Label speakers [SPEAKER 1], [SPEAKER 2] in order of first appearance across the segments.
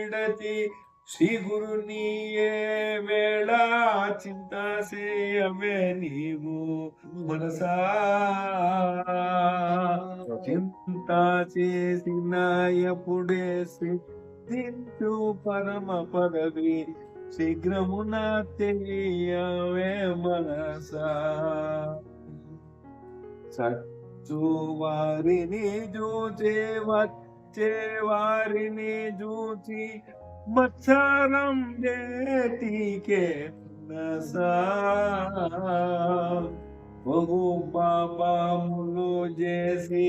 [SPEAKER 1] విడతి శ్రీ గురునియే వేళ చింతాసేయమే నీవు మనసా చింత చేసిన ఎప్పుడే సిద్ధించు పరమ పదవి శీఘ్రమున తెలియవే మనసా సచ్చు వారిని చూచే వచ్చే వారిని చూచి మత్సరం దేటికే మనసా బహు పాపములు చేసి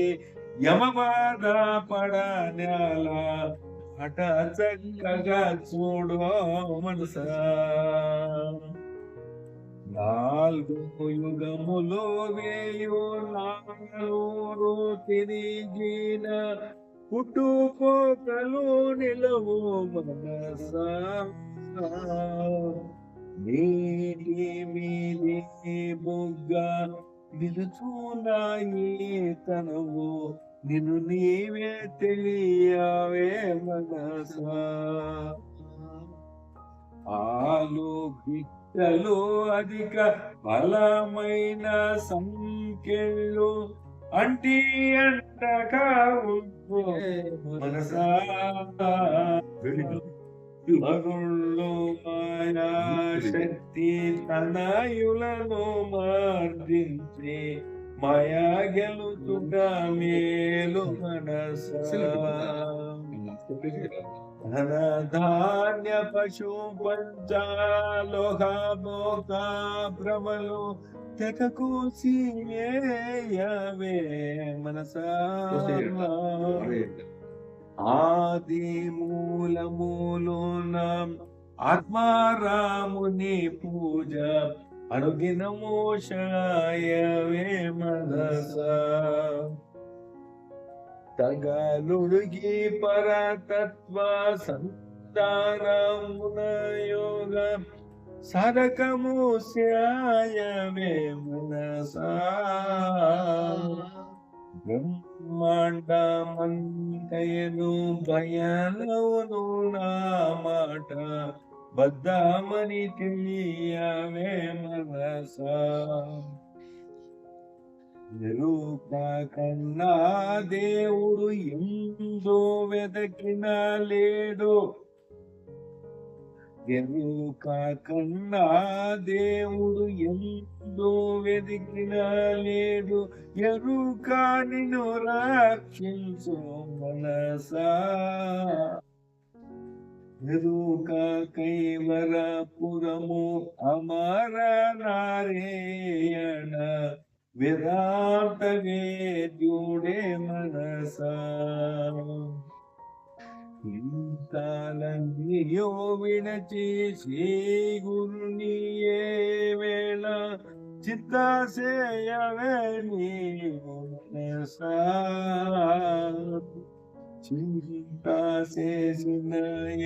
[SPEAKER 1] యమబాధ పడనేల హఠ చక్కగా చూడు మనసా నాలుగు యుగములు వేయు నాలుగు తిరిగిన పుట్టుకోకలు నిలవు మనసా నీటి మీది బొగ్గ నిలుచున్నాయి తనవు నిన్ను నీవే తెలియవే మనసా ఆలు బిడ్డలు అధిక బలమైన సంఖ్యలు అంటి అంటగా మనసా మగుళ్ళు మాయా శక్తి తనయులను మార్జించి మాయా గెలుతుగా మేలు మనసా ధన ధాన్య పశు పంచాలోహమోక భ్రమలు తెగకు సీయవే మనసా ఆది మూలములోన ఆత్మారాముని పూజ అనుదినము శాయవే మనసా తగలుడిగి పరతత్వ సంతానమున యోగ సరకము శాయవే మనసా బ్రహ్మాండమంతయను భయనవును నా మాట బద్దమని తెలియవే మనసా ఎరుక కన్నా దేవుడు ఎందో వెదకిన లేడు ఎరుక కన్నా దేవుడు ఎందో వెదికిన లేడు ఎరుక నిన్ను రక్షించు మనసా ఎరుక కైవరపురము అమర నారాయణ వేదాంత వేద్యుడే మనసా ఇంతలన్నీయో విడచి శ్రీ గురునియే వేళ చిత్తసేయవే నీవు మనసా చింత చేసిన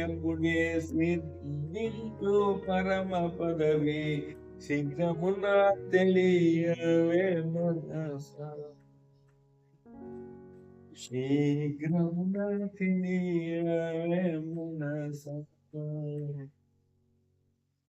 [SPEAKER 1] ఎప్పుడే సిద్ధించు పరమ పదవి శీఘ్రమున తెలియవే మనసా శీఘ్రమున తెలియవే మనసా